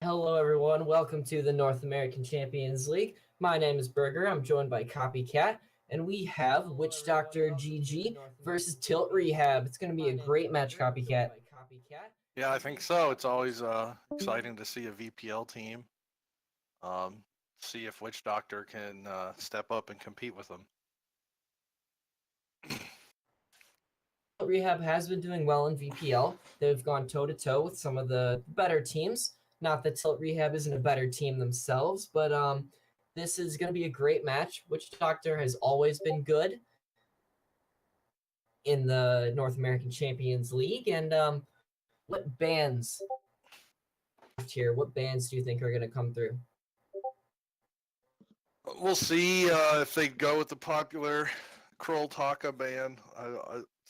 Hello, everyone. Welcome to the North American Champions League. My name is Burger. I'm joined by Copycat, and we have Witch Doctor GG versus Tilt Rehab. It's going to be a great match, Copycat. Yeah, I think so. It's always exciting to see a VPL team. See if Witch Doctor can step up and compete with them. Tilt Rehab has been doing well in VPL. They've gone toe to toe with some of the better teams. Not that Tilt Rehab isn't a better team themselves, but this is going to be a great match. Witch Doctor has always been good in the North American Champions League, and what bands here? What bands do you think are going to come through? We'll see if they go with the popular Kroll Taka band.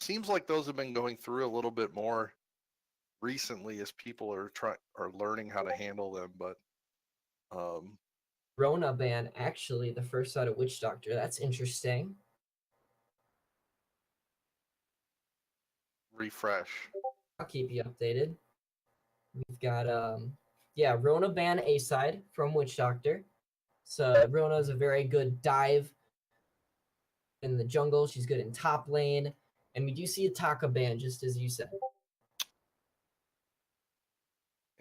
Seems like those have been going through a little bit more recently as people are learning how to handle them. But Rona band, actually, the first out of Witch Doctor. That's interesting. refresh. I'll keep you updated. We've got Rona band A side from Witch Doctor. So Rona is a very good dive in the jungle. She's good in top lane. And we do see a Taka band, just as you said.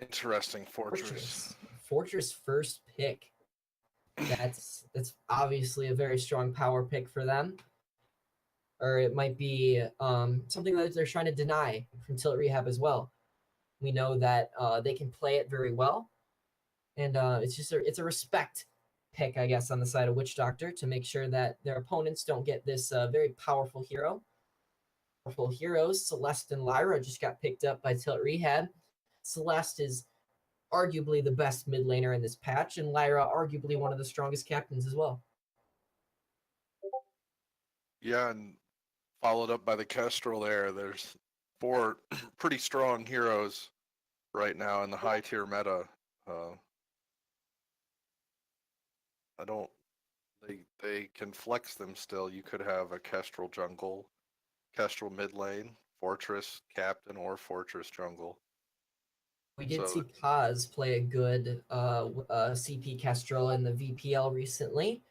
Interesting Fortress. Fortress first pick. That's obviously a very strong power pick for them. Or it might be something that they're trying to deny from Tilt Rehab as well. We know that they can play it very well, and it's a respect pick, I guess, on the side of Witch Doctor to make sure that their opponents don't get this very powerful hero. Powerful heroes, Celeste and Lyra just got picked up by Tilt Rehab. Celeste is arguably the best mid laner in this patch, and Lyra arguably one of the strongest captains as well. Yeah, and followed up by the Kestrel there. There's 4 pretty strong heroes right now in the high tier meta. I don't. They can flex them still. You could have a Kestrel jungle, Kestrel mid lane, Fortress captain, or Fortress jungle. We did see Kaz play a good CP Kestrel in the VPL recently.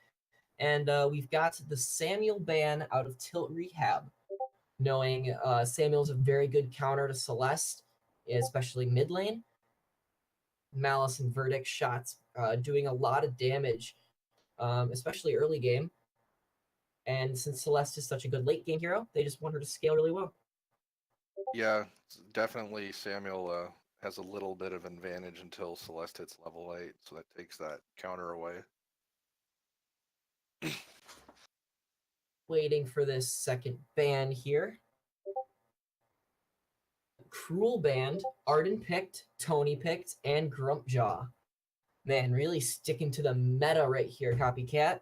And we've got the Samuel ban out of Tilt Rehab, knowing Samuel's a very good counter to Celeste, especially mid lane. Malice and Verdict shots doing a lot of damage, especially early game. And since Celeste is such a good late game hero, they just want her to scale really well. Yeah, definitely Samuel has a little bit of advantage until Celeste hits level 8, so that takes that counter away. Waiting for this second ban here. Cruel band, Arden picked, Tony picked, and Grumpjaw. Man, really sticking to the meta right here, Copycat.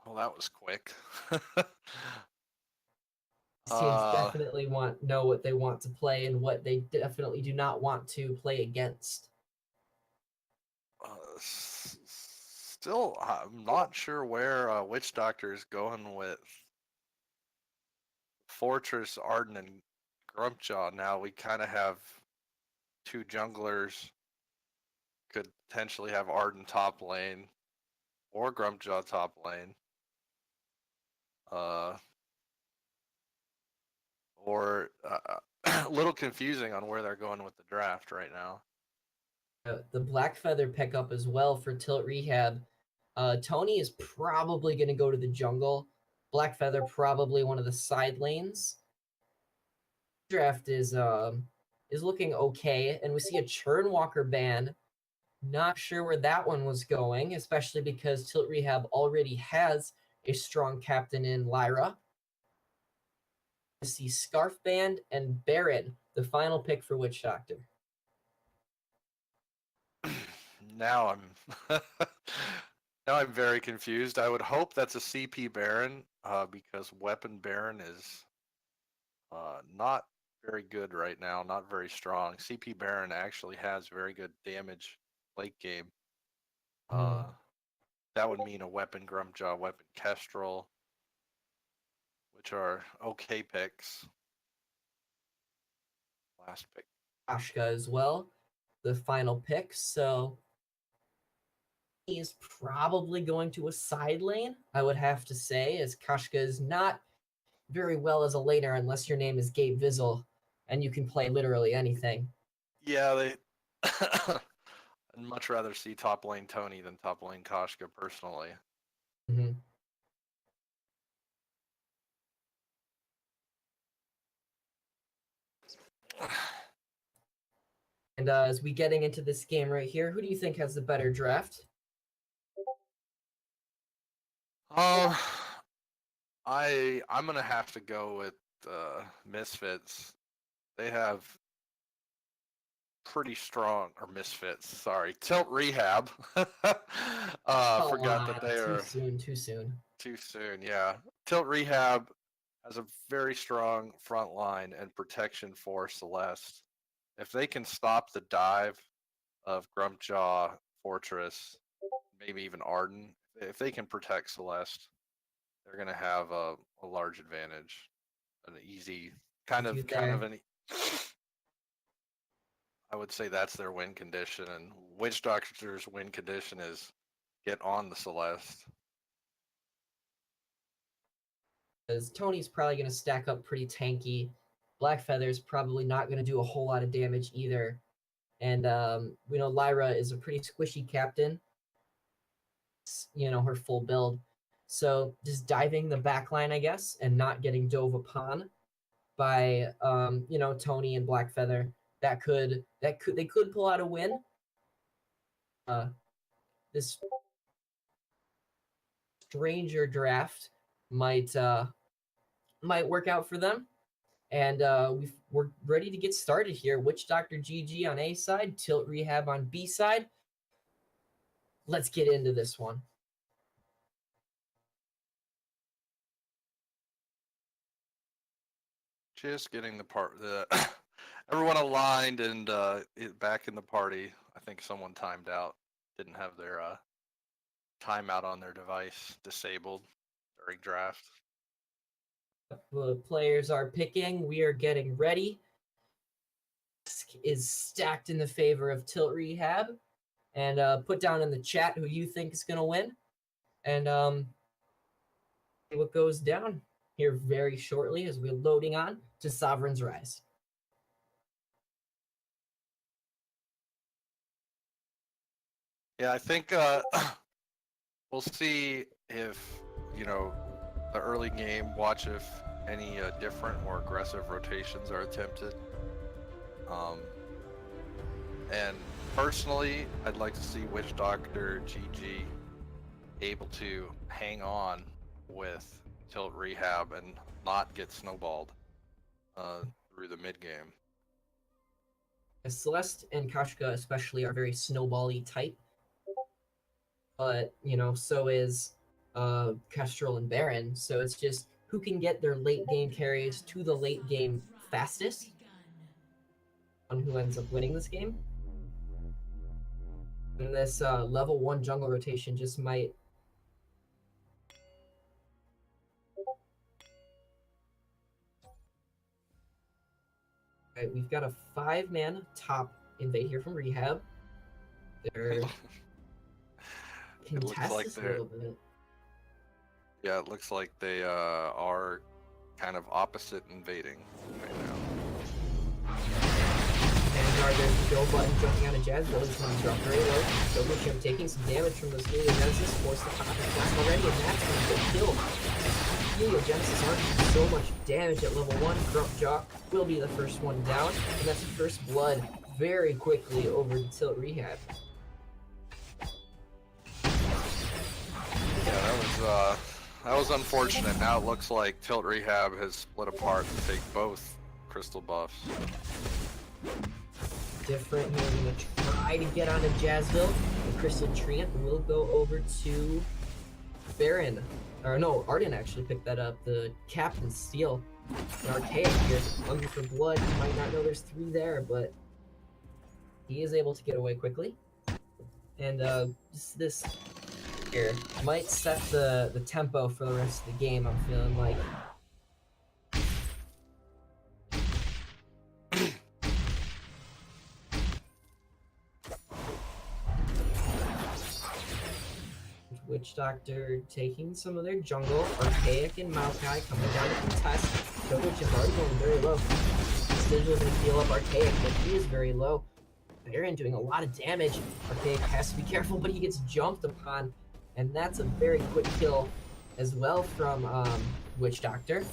Well, that was quick. Teams definitely know what they want to play and what they definitely do not want to play against. Still, I'm not sure where Witch Doctor is going with Fortress, Arden, and Grumpjaw. Now we kind of have 2 junglers. Could potentially have Arden top lane or Grumpjaw top lane. Or a little confusing on where they're going with the draft right now. The Black Feather pickup as well for Tilt Rehab. Tony is probably going to go to the jungle. Black Feather probably one of the side lanes. Draft is looking okay, and we see a Churnwalker ban. Not sure where that one was going, especially because Tilt Rehab already has a strong captain in Lyra. We see Scarf Band and Baron, the final pick for Witch Doctor. Now I'm now I'm very confused. I would hope that's a CP Baron because Weapon Baron is not very good right now, not very strong. CP Baron actually has very good damage late game. That would mean a Weapon Grumpjaw, Weapon Kestrel, which are okay picks. Last pick. Kashka as well, the final pick. So he's probably going to a side lane, I would have to say, as Kashka is not very well as a laner unless your name is Gabe Vizzle and you can play literally anything. Yeah, they. I'd much rather see top lane Tony than top lane Koshka personally. Mm-hmm. And as we getting into this game right here, who do you think has the better draft? I'm gonna have to go with Misfits. They have pretty strong, or Misfits. Sorry, Tilt Rehab. Forgot that they too are soon. Too soon. too soon. Yeah, Tilt Rehab has a very strong front line and protection for Celeste. If they can stop the dive of Grumpjaw, Fortress, maybe even Arden, if they can protect Celeste, they're going to have a large advantage, an easy kind With you of there. an. I would say that's their win condition, and Witch Doctor's win condition is get on the Celeste. Because Tony's probably going to stack up pretty tanky. Blackfeather's probably not going to do a whole lot of damage either. And we know Lyra is a pretty squishy captain. You know, her full build. So just diving the backline, I guess, and not getting dove upon by Tony and Blackfeather. They could pull out a win. This stranger draft might work out for them. And we're ready to get started here. Witch Doctor GG on A side, Tilt Rehab on B side. Let's get into this one. Just getting the everyone aligned and back in the party. I think someone timed out, didn't have their timeout on their device disabled during draft. The players are picking. We are getting ready. Is stacked in the favor of Tilt Rehab. And put down in the chat who you think is going to win. And what goes down here very shortly as we're loading on to Sovereign's Rise. Yeah, I think we'll see if, the early game, watch if any different or aggressive rotations are attempted. And personally, I'd like to see Witch Doctor GG able to hang on with Tilt Rehab and not get snowballed through the mid game. Celeste and Kashka especially are very snowbally type. But, so is Kestrel and Baron. So it's just who can get their late game carries to the late game fastest on who ends up winning this game. And this level 1 jungle rotation just might... Alright, we've got a 5-man top invade here from Rehab. They're contest like this a little bit. Yeah, it looks like they are kind of opposite invading right now. Vanguard, there's the go button jumping on a Jazz. Billy's going to drop very low. Dogo taking some damage from this Heliogenesis. Forced the pop flash already, and that's going to get killed. Heliogenesis aren't doing so much damage at level 1. Grumpjaw will be the first one down, and that's first blood very quickly over to Tilt Rehab. Yeah, that was unfortunate. Now it looks like Tilt Rehab has split apart to take both crystal buffs. Different. We're going to try to get onto Jazzville. The Crystal Treant will go over to Baron. Or no, Arden actually picked that up. The Captain Steel. The Archaic here, hungry for blood. You might not know there's 3 there, but he is able to get away quickly. And this here might set the tempo for the rest of the game, I'm feeling like. Witch Doctor taking some of their jungle. Archaic and Maokai coming down to contest. Chococh is already going very low. Sigil's gonna heal up Archaic, but he is very low. Baron doing a lot of damage. Archaic has to be careful, but he gets jumped upon. And that's a very quick kill as well from Witch Doctor.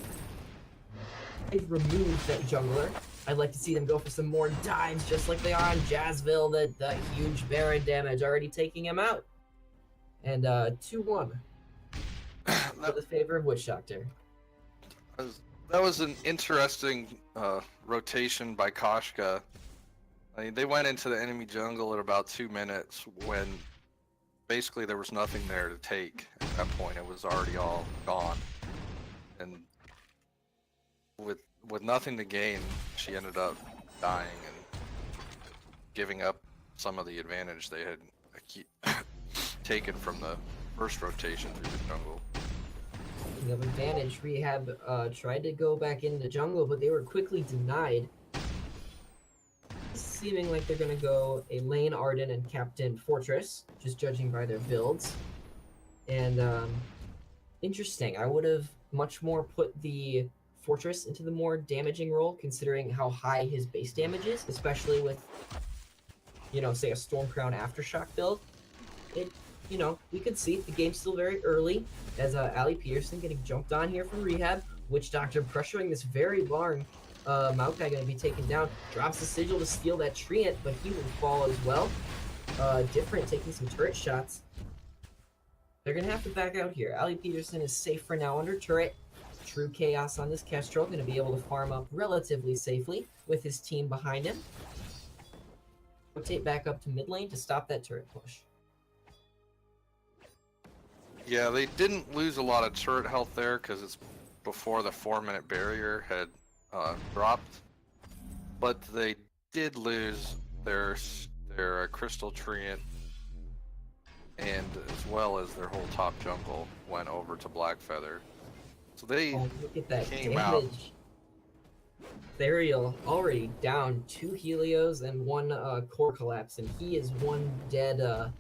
They've removed that jungler. I'd like to see them go for some more dives, just like they are on Jazzville. The huge Baron damage already taking him out. And 2-1 for the favor of Witch Doctor. That was an interesting rotation by Koshka. I mean, they went into the enemy jungle at about 2 minutes when basically there was nothing there to take. At that point, it was already all gone. And with nothing to gain, she ended up dying and giving up some of the advantage they had taken from the first rotation through the jungle. Speaking of advantage, Rehab tried to go back into the jungle, but they were quickly denied. Seeming like they're going to go a lane Arden and Captain Fortress, just judging by their builds. And interesting, I would have much more put the Fortress into the more damaging role, considering how high his base damage is, especially with, you know, say a Stormcrown Aftershock build. We could see the game's still very early, as Ali Peterson getting jumped on here from Rehab. Witch Doctor pressuring this very long Maokai going to be taken down. Drops the Sigil to steal that Treant, but he will fall as well. Different taking some turret shots. They're going to have to back out here. Ali Peterson is safe for now under turret. True Chaos on this Kestrel, going to be able to farm up relatively safely with his team behind him. Rotate back up to mid lane to stop that turret push. Yeah, they didn't lose a lot of turret health there because it's before the 4-minute barrier had dropped, but they did lose their Crystal Treant, and as well as their whole top jungle went over to Blackfeather. So they look at that came damage. out. Therial already down 2 Helios and 1 core collapse, and he is 1 dead.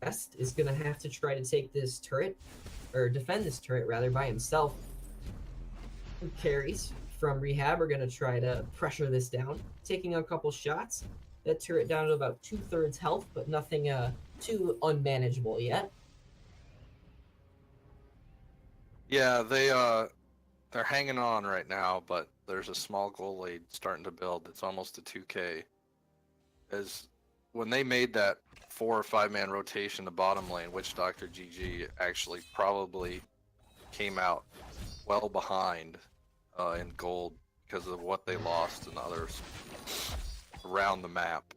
Best is gonna have to try to take this turret, or defend this turret rather, by himself. Carries from Rehab are gonna try to pressure this down, taking a couple shots. That turret down to about 2/3 health, but nothing too unmanageable yet. Yeah, they're hanging on right now, but there's a small gold lead starting to build. It's almost a 2K. As when they made that 4 or 5 man rotation, the bottom lane, Witch Doctor GG actually probably came out well behind in gold because of what they lost and others around the map.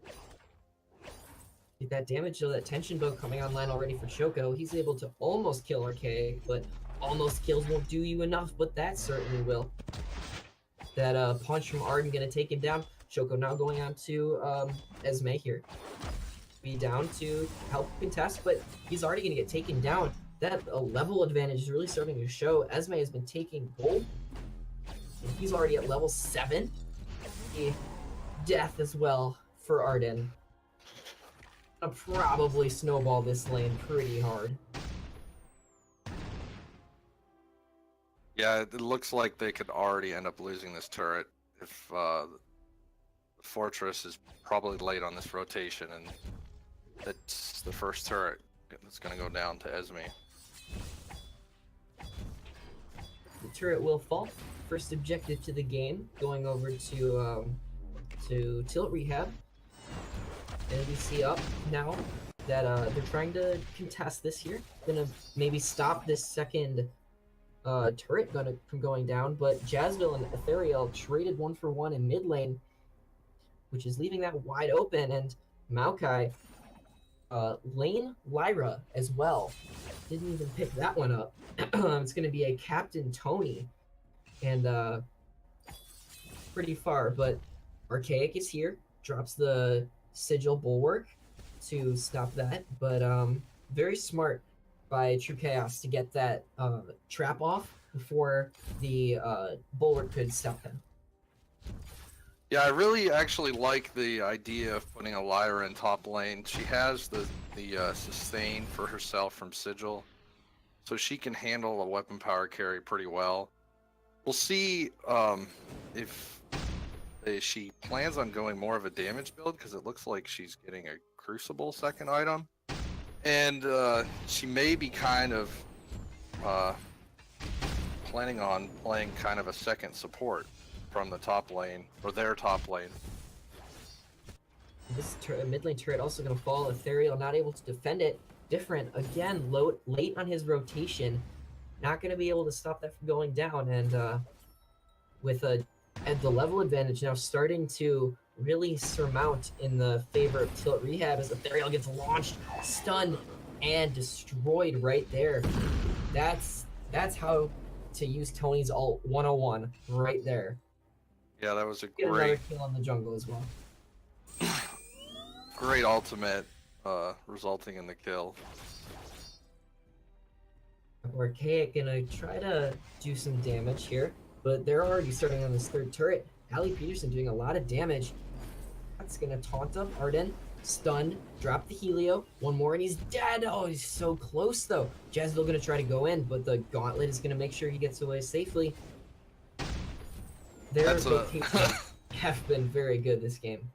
That damage, though, that tension bow coming online already for Choco. He's able to almost kill Archaic, but almost kills won't do you enough, but that certainly will. That punch from Arden gonna take him down. Choco now going on to Esme here. Be down to help contest, but he's already gonna get taken down. That level advantage is really starting to show. Esme has been taking gold, and he's already at level 7. Death as well for Arden. I'll probably snowball this lane pretty hard. Yeah, it looks like they could already end up losing this turret if the Fortress is probably late on this rotation, and that's the first turret that's going to go down to Esme. The turret will fall. First objective to the game, going over to Tilt Rehab. And we see up now that they're trying to contest this here. Gonna maybe stop this second turret from going down, but Jazzville and Ethereal traded 1-for-1 in mid lane, which is leaving that wide open, and Maokai lane Lyra as well. Didn't even pick that one up. It's gonna be a Captain Tony, and pretty far, but Archaic is here, drops the Sigil Bulwark to stop that, but very smart by True Chaos to get that trap off before the Bulwark could stop him. Yeah, I really actually like the idea of putting a Lyra in top lane. She has the sustain for herself from Sigil, so she can handle a weapon power carry pretty well. We'll see if she plans on going more of a damage build, because it looks like she's getting a Crucible second item, and she may be kind of planning on playing kind of a second support from the top lane, or their top lane. This mid lane turret also going to fall. Ethereal not able to defend it. Different again, late on his rotation, not going to be able to stop that from going down. And with the level advantage now starting to really surmount in the favor of Tilt Rehab as Ethereal gets launched, stunned, and destroyed right there. That's how to use Tony's ult 101 right there. Yeah, that was a Get great another kill on the jungle as well. great ultimate, resulting in the kill. Archaic gonna try to do some damage here, but they're already starting on this third turret. Allie Peterson doing a lot of damage. That's gonna taunt up Arden, stunned, drop the Helio, one more and he's dead. Oh, he's so close though. Jezebel gonna try to go in, but the gauntlet is gonna make sure he gets away safely. Their rotations have been very good this game.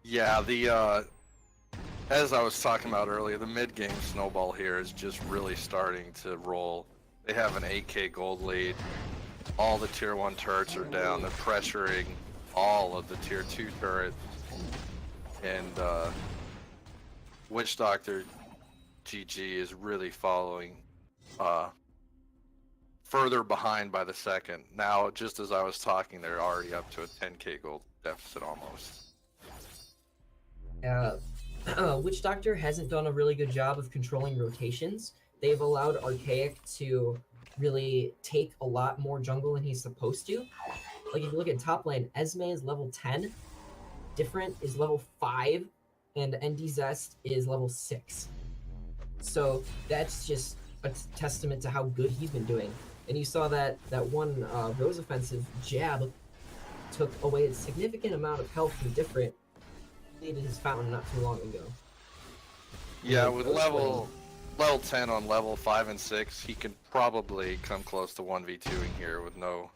Yeah, the as I was talking about earlier, the mid-game snowball here is just really starting to roll. They have an 8k gold lead. All the tier 1 turrets are down. They're pressuring all of the tier 2 turrets. And Witch Doctor GG is really following further behind by the second. Now, just as I was talking, they're already up to a 10k gold deficit almost. Witch Doctor hasn't done a really good job of controlling rotations. They've allowed Archaic to really take a lot more jungle than he's supposed to. Like if you look at top lane, Esme is level 10, Different is level 5, and ND Zest is level 6. So that's just a testament to how good he's been doing. And you saw that one Rose offensive jab took away a significant amount of health from Different. Needed his fountain not too long ago. Yeah, with level 10 on level 5 and 6, he can probably come close to 1v2ing here with no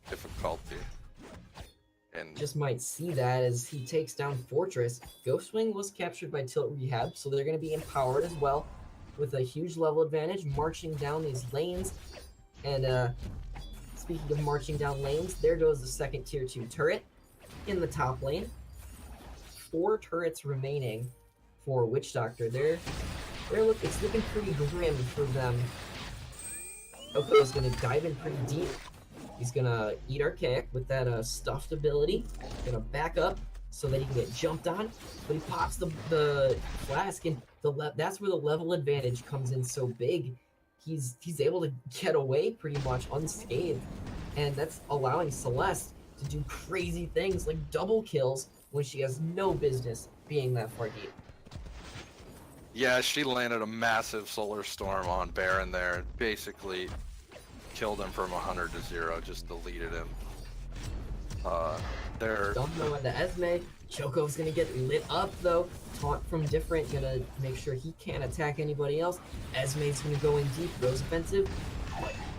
difficulty. And Just might see that as he takes down Fortress. Ghostwing was captured by Tilt Rehab, so they're going to be empowered as well with a huge level advantage, marching down these lanes. And speaking of marching down lanes, there goes the second tier 2 turret in the top lane. 4 turrets remaining for Witch Doctor. It's looking pretty grim for them. Oko's gonna dive in pretty deep. He's gonna eat Archaic with that stuffed ability. Gonna back up so that he can get jumped on. But he pops the flask, and that's where the level advantage comes in so big. He's able to get away pretty much unscathed, and that's allowing Celeste to do crazy things like double kills when she has no business being that far deep. yeah, she landed a massive solar storm on Baron there. Basically killed him from 100 to 0, just deleted him. Don't know when the Esme. Choco's gonna get lit up though. Taunt from Different, gonna make sure he can't attack anybody else. Esme's gonna go in deep, Rose offensive.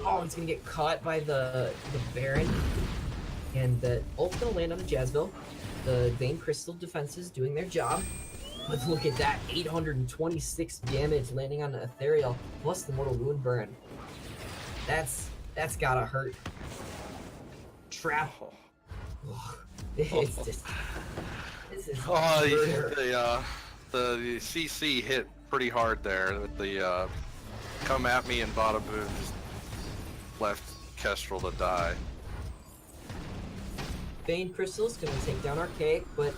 Oh, he's gonna get caught by the Baron. And the ult's gonna land on the Jezebel. The Vein Crystal defenses doing their job. But look at that, 826 damage landing on the Ethereal, plus the Mortal Wound burn. That's gotta hurt. Trap. Oh, it's just... This is the CC hit pretty hard there with the come at me and bottom boom just left Kestrel to die. Vein Crystal's gonna take down Archaic, but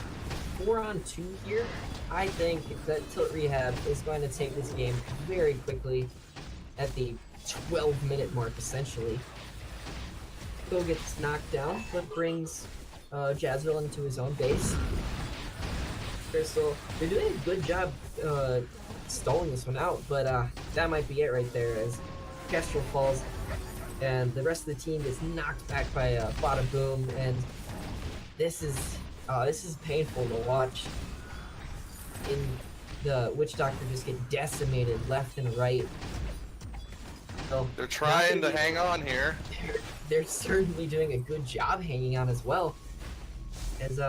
4-on-2 here, I think that Tilt Rehab is going to take this game very quickly at the 12-minute mark, essentially. Go gets knocked down, but brings Jazrael into his own base. Crystal, they're doing a good job stalling this one out, but that might be it right there as Kestrel falls and the rest of the team gets knocked back by Bada Boom, and this is This is painful to watch. In the Witch Doctor just get decimated left and right. So They're not trying gonna to hang on here. they're certainly doing a good job hanging on as well. As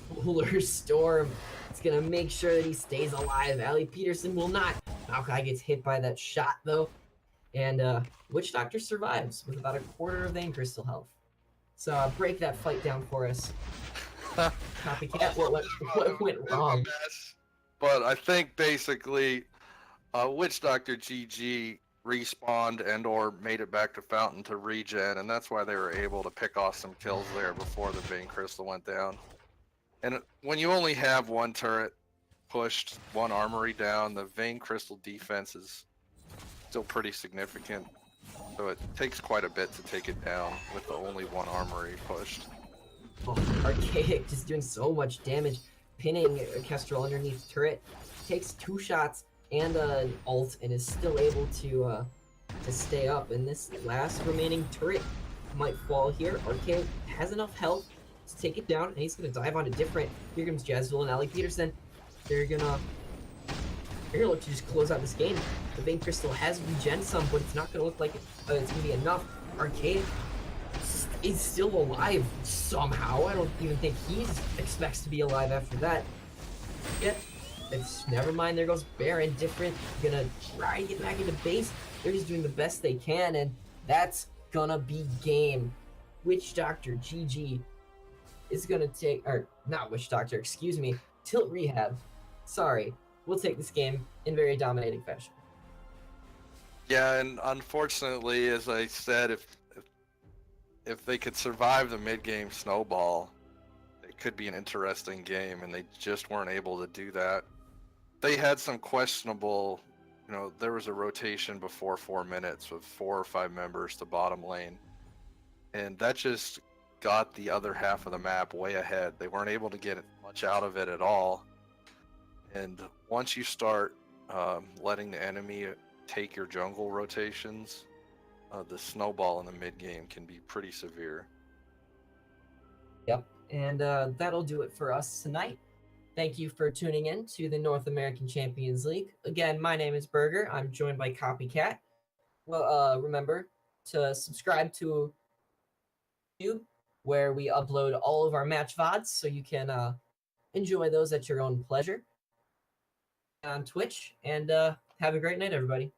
Polar Storm is gonna make sure that he stays alive. Allie Peterson will not. Maokai gets hit by that shot though, and Witch Doctor survives with about a quarter of Vein Crystal health. So break that fight down for us. Copycat, what went wrong? But I think basically, Witch Doctor GG respawned and or made it back to Fountain to regen, and that's why they were able to pick off some kills there before the Vein Crystal went down. And when you only have one turret pushed, one armory down, the Vein Crystal defense is still pretty significant. So it takes quite a bit to take it down with the only one armory pushed. Oh, Archaic just doing so much damage, pinning Kestrel underneath turret. Takes 2 shots and an ult and is still able to stay up. And this last remaining turret might fall here. Archaic has enough health to take it down, and he's gonna dive on a different. Here comes Jazzuel and Allie Peterson. They're gonna look to just close out this game. The Vein Crystal has regen some, but it's not gonna look like it's gonna be enough. Archaic is still alive somehow. I don't even think he expects to be alive after that. Yet, it's never mind. There goes Baron. Different. Gonna try to get back into base. They're just doing the best they can, and that's gonna be game. Witch Doctor GG is gonna take, or not Witch Doctor, excuse me. Tilt Rehab. Sorry, we'll take this game in very dominating fashion. Yeah, and unfortunately, as I said, if they could survive the mid-game snowball, it could be an interesting game, and they just weren't able to do that. They had some questionable, there was a rotation before 4 minutes with 4 or 5 members to bottom lane, and that just got the other half of the map way ahead. They weren't able to get much out of it at all, and once you start letting the enemy take your jungle rotations, the snowball in the mid game can be pretty severe. Yep, and that'll do it for us tonight. Thank you for tuning in to the North American Champions League. Again, my name is Burger. I'm joined by Copycat. Well, remember to subscribe to YouTube, where we upload all of our match VODs, so you can enjoy those at your own pleasure. On Twitch, and have a great night, everybody.